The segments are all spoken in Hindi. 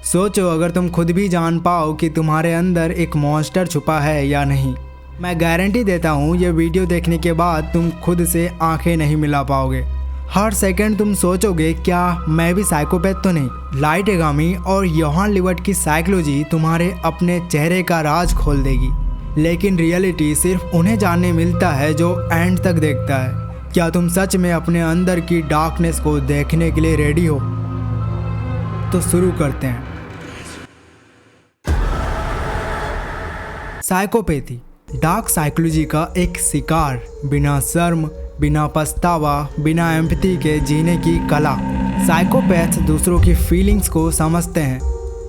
सोचो अगर तुम खुद भी जान पाओ कि तुम्हारे अंदर एक मॉन्स्टर छुपा है या नहीं। मैं गारंटी देता हूँ ये वीडियो देखने के बाद तुम खुद से आंखें नहीं मिला पाओगे। हर सेकंड तुम सोचोगे क्या मैं भी साइकोपैथ तो नहीं। लाइट यागामी और योहान लिवर्ट की साइकोलॉजी तुम्हारे अपने चेहरे का राज खोल देगी, लेकिन रियलिटी सिर्फ उन्हें जानने मिलता है जो एंड तक देखता है। क्या तुम सच में अपने अंदर की डार्कनेस को देखने के लिए रेडी हो? तो शुरू करते हैं। साइकोपैथी डार्क साइकोलॉजी का एक शिकार, बिना शर्म, बिना पछतावा, बिना एम्पैथी के जीने की कला। साइकोपैथ दूसरों की फीलिंग्स को समझते हैं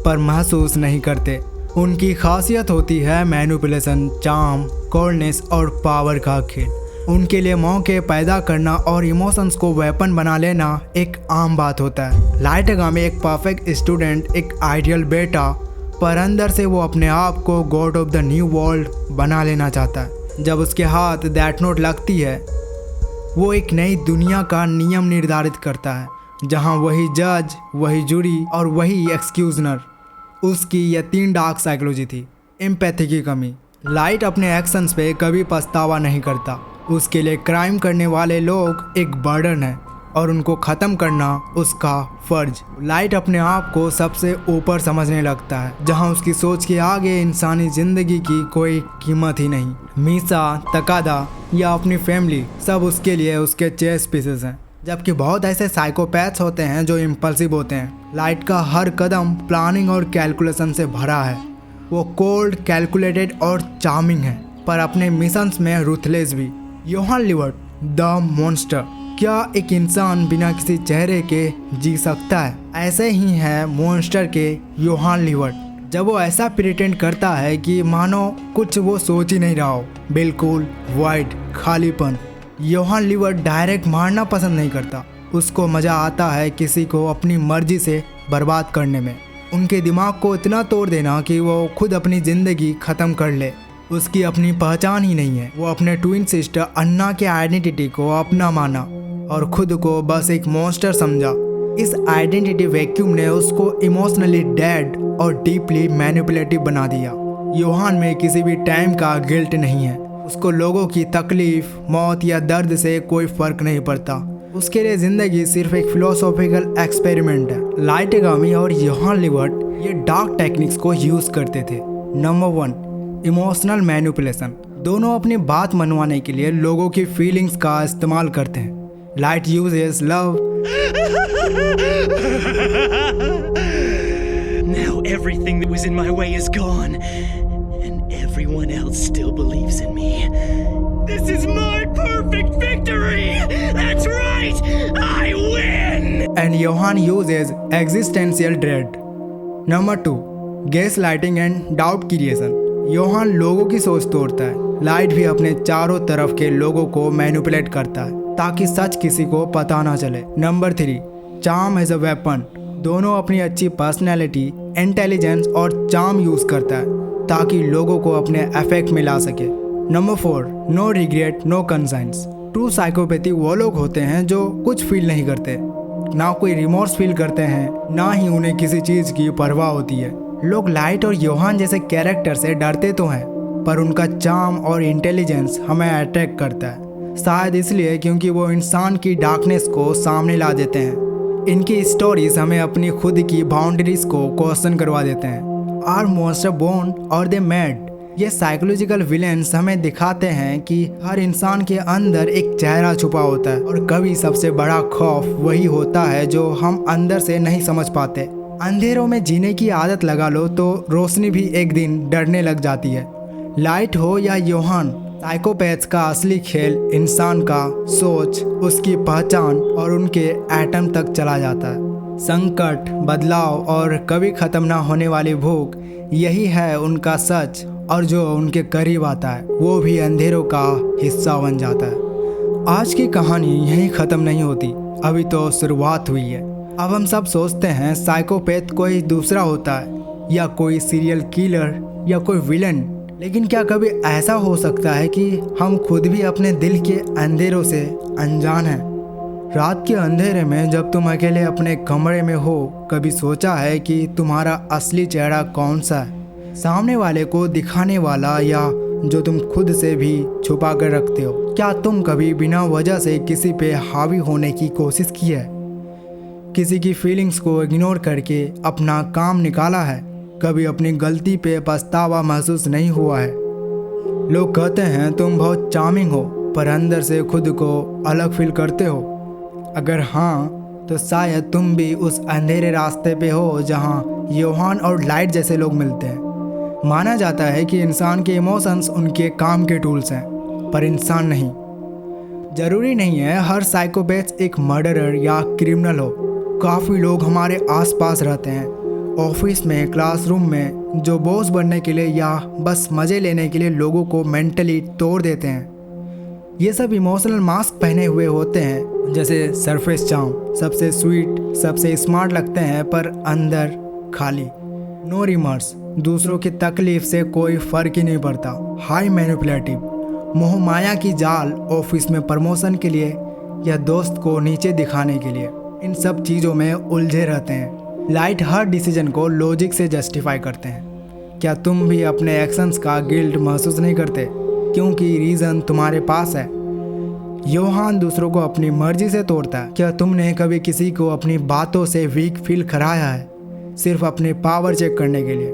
पर महसूस नहीं करते। उनकी खासियत होती है मैनिपुलेशन, चार्म, कोल्डनेस और पावर का खेल। उनके लिए मौके पैदा करना और इमोशंस को वेपन बना लेना एक आम बात होता है। लाइट यागामी एक परफेक्ट स्टूडेंट, एक आइडियल बेटा, पर अंदर से वो अपने आप को God of the new world बना लेना चाहता है। जब उसके हाथ डेथ नोट लगती है, वो एक नई दुनिया का नियम निर्धारित करता है, जहां वही जज, वही जूरी और वही एक्सक्यूजनर। उसकी यह 3 डार्क साइकोलॉजी थी। एम्पैथी की कमी। लाइट अपने एक्शंस पे कभी पछतावा नहीं करता। उसके लिए क्राइम करने वाले लोग एक बर्डन है और उनको ख़त्म करना उसका फर्ज। लाइट अपने आप को सबसे ऊपर समझने लगता है, जहां उसकी सोच के आगे इंसानी जिंदगी की कोई कीमत ही नहीं। मीसा, तकादा या अपनी फैमिली सब उसके लिए उसके चेस पीसेस हैं। जबकि बहुत ऐसे साइकोपैथ्स होते हैं जो इम्पल्सिव होते हैं। लाइट का हर कदम प्लानिंग और कैलकुलेशन से भरा है। वो कोल्ड, कैलकुलेटेड और चार्मिंग है, पर अपने मिशंस में रूथलेस भी। Johan Liebert the monster. क्या एक इंसान बिना किसी चेहरे के जी सकता है? ऐसे ही है मॉन्स्टर के योहान लिवर्ट। जब वो ऐसा प्रिटेंड करता है कि मानो कुछ वो सोच ही नहीं रहा हो, बिल्कुल वाइड खालीपन। योहान लिवर्ट डायरेक्ट मारना पसंद नहीं करता। उसको मज़ा आता है किसी को अपनी मर्जी से बर्बाद करने में। उनके दिमाग को इतना तोड़ देना कि वो खुद अपनी ज़िंदगी ख़त्म कर ले। उसकी अपनी पहचान ही नहीं है। वो अपने ट्विन सिस्टर अन्ना के आइडेंटिटी को अपना माना और खुद को बस एक मॉन्स्टर समझा। इस आइडेंटिटी वैक्यूम ने उसको इमोशनली डेड और डीपली मैनिपुलेटिव बना दिया। योहान में किसी भी टाइम का गिल्ट नहीं है। उसको लोगों की तकलीफ, मौत या दर्द से कोई फर्क नहीं पड़ता। उसके लिए जिंदगी सिर्फ एक फिलोसॉफिकल एक्सपेरिमेंट है। लाइट यागामी और योहान लिवर्ट ये डार्क टेक्निक्स को यूज करते थे। Number 1, emotional manipulation. दोनों अपनी बात मनवाने के लिए लोगों की फीलिंग्स का इस्तेमाल करते हैं। Light uses love. Now everything that was in my way is gone, and everyone else still believes in me. This is my perfect victory! That's right! I win! And Johan uses existential dread. Number 2, gaslighting and doubt creation. योहान लोगों की सोच तोड़ता है। लाइट भी अपने चारों तरफ के लोगों को मैनिपुलेट करता है ताकि सच किसी को पता ना चले। Number 3, charm as a weapon. दोनों अपनी अच्छी पर्सनैलिटी, इंटेलिजेंस और चार्म यूज करता है ताकि लोगों को अपने अफेक्ट में ला सके। Number 4, no regret, no conscience. True psychopathy वो लोग होते हैं जो कुछ फील नहीं करते, ना कोई रिमोर्स फील करते हैं, ना ही उन्हें किसी चीज़ की परवाह होती है। लोग लाइट और योहान जैसे कैरेक्टर से डरते तो हैं, पर उनका चार्म और इंटेलिजेंस हमें अट्रैक्ट करता है। शायद इसलिए क्योंकि वो इंसान की डार्कनेस को सामने ला देते हैं। इनकी स्टोरीज हमें अपनी खुद की बाउंड्रीज को क्वेश्चन करवा देते हैं। आर मॉन्स्टर बोर्न और दे मेड? ये साइकोलॉजिकल विलेंस हमें दिखाते हैं कि हर इंसान के अंदर एक चेहरा छुपा होता है और कभी सबसे बड़ा खौफ वही होता है जो हम अंदर से नहीं समझ पाते। अंधेरों में जीने की आदत लगा लो तो रोशनी भी एक दिन डरने लग जाती है। लाइट हो या योहान, साइकोपैथ्स का असली खेल इंसान का सोच, उसकी पहचान और उनके एटम तक चला जाता है। संकट, बदलाव और कभी ख़त्म ना होने वाली भूख, यही है उनका सच, और जो उनके करीब आता है वो भी अंधेरों का हिस्सा बन जाता है। आज की कहानी यहीं ख़त्म नहीं होती, अभी तो शुरुआत हुई है। अब हम सब सोचते हैं साइकोपैथ कोई दूसरा होता है, या कोई सीरियल किलर या कोई विलन, लेकिन क्या कभी ऐसा हो सकता है कि हम खुद भी अपने दिल के अंधेरों से अनजान हैं? रात के अंधेरे में जब तुम अकेले अपने कमरे में हो, कभी सोचा है कि तुम्हारा असली चेहरा कौन सा है? सामने वाले को दिखाने वाला या जो तुम खुद से भी छुपा कर रखते हो? क्या तुम कभी बिना वजह से किसी पे हावी होने की कोशिश की है? किसी की फीलिंग्स को इग्नोर करके अपना काम निकाला है? कभी अपनी गलती पे पछतावा महसूस नहीं हुआ है? लोग कहते हैं तुम बहुत चार्मिंग हो, पर अंदर से खुद को अलग फील करते हो। अगर हाँ, तो शायद तुम भी उस अंधेरे रास्ते पे हो जहाँ योहान और लाइट जैसे लोग मिलते हैं। माना जाता है कि इंसान के इमोशंस उनके काम के टूल्स हैं, पर इंसान नहीं। जरूरी नहीं है हर साइकोपैथ एक मर्डरर या क्रिमिनल हो। काफ़ी लोग हमारे आसपास रहते हैं, ऑफिस में, क्लासरूम में, जो बॉस बनने के लिए या बस मज़े लेने के लिए लोगों को मेंटली तोड़ देते हैं। ये सब इमोशनल मास्क पहने हुए होते हैं, जैसे सरफेस चार्म, सबसे स्वीट, सबसे स्मार्ट लगते हैं, पर अंदर खाली। नो रिमर्स, दूसरों की तकलीफ से कोई फ़र्क ही नहीं पड़ता। हाई मैनिपुलेटिव, मोह माया की जाल, ऑफिस में प्रमोशन के लिए या दोस्त को नीचे दिखाने के लिए, इन सब चीज़ों में उलझे रहते हैं। लाइट हर डिसीजन को लॉजिक से जस्टिफाई करते हैं। क्या तुम भी अपने एक्शंस का गिल्ट महसूस नहीं करते क्योंकि रीज़न तुम्हारे पास है? योहान दूसरों को अपनी मर्जी से तोड़ता है। क्या तुमने कभी किसी को अपनी बातों से वीक फील कराया है, सिर्फ अपने पावर चेक करने के लिए?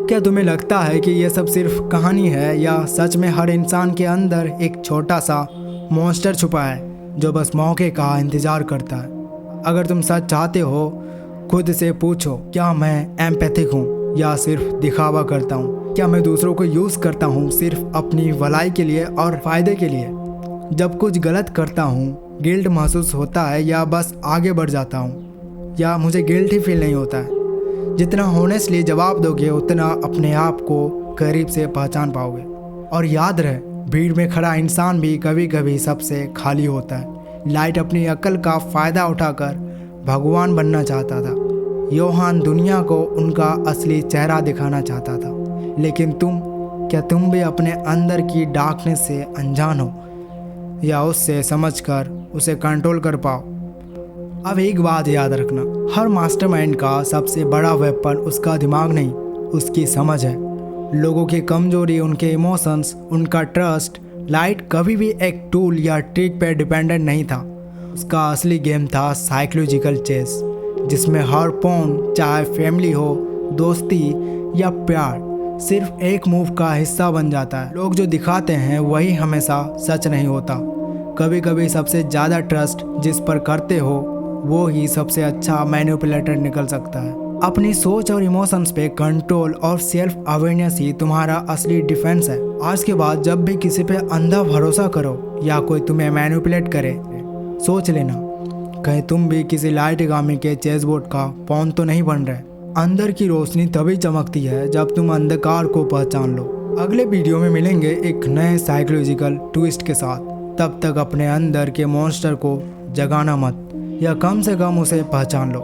क्या तुम्हें लगता है कि यह सब सिर्फ कहानी है, या सच में हर इंसान के अंदर एक छोटा सा मॉन्स्टर छुपा है जो बस मौके का इंतज़ार करता है? अगर तुम सच चाहते हो, खुद से पूछो, क्या मैं एम्पैथिक हूँ या सिर्फ दिखावा करता हूँ? क्या मैं दूसरों को यूज़ करता हूँ सिर्फ अपनी भलाई के लिए और फ़ायदे के लिए? जब कुछ गलत करता हूँ, गिल्ट महसूस होता है या बस आगे बढ़ जाता हूँ? या मुझे गिल्ट ही फील नहीं होता है? जितना ऑनेस्टली जवाब दोगे, उतना अपने आप को करीब से पहचान पाओगे। और याद रहे, भीड़ में खड़ा इंसान भी कभी कभी सबसे खाली होता है। लाइट अपनी अक्ल का फ़ायदा उठाकर भगवान बनना चाहता था। योहान दुनिया को उनका असली चेहरा दिखाना चाहता था। लेकिन क्या तुम भी अपने अंदर की डार्कनेस से अनजान हो, या उससे समझकर उसे कंट्रोल कर पाओ? अब एक बात याद रखना, हर मास्टरमाइंड का सबसे बड़ा वेपन उसका दिमाग नहीं, उसकी समझ है। लोगों की कमजोरी, उनके इमोशंस, उनका ट्रस्ट। लाइट कभी भी एक टूल या ट्रिक पे डिपेंडेंट नहीं था। उसका असली गेम था साइकोलॉजिकल चेस, जिसमें हर पॉन, चाहे फैमिली हो, दोस्ती या प्यार, सिर्फ एक मूव का हिस्सा बन जाता है। लोग जो दिखाते हैं वही हमेशा सच नहीं होता। कभी कभी सबसे ज़्यादा ट्रस्ट जिस पर करते हो वो ही सबसे अच्छा मैनिपुलेटर निकल सकता है। अपनी सोच और इमोशंस पे कंट्रोल और सेल्फ अवेयरनेस ही तुम्हारा असली डिफेंस है। आज के बाद जब भी किसी पे अंधा भरोसा करो या कोई तुम्हें मैनिपुलेट करे, सोच लेना, कहीं तुम भी किसी लाइट गामी के चेस बोर्ड का पॉन तो नहीं बन रहे। अंदर की रोशनी तभी चमकती है जब तुम अंधकार को पहचान लो। अगले वीडियो में मिलेंगे एक नए साइकोलॉजिकल ट्विस्ट के साथ। तब तक अपने अंदर के मॉन्स्टर को जगाना मत, या कम से कम उसे पहचान लो।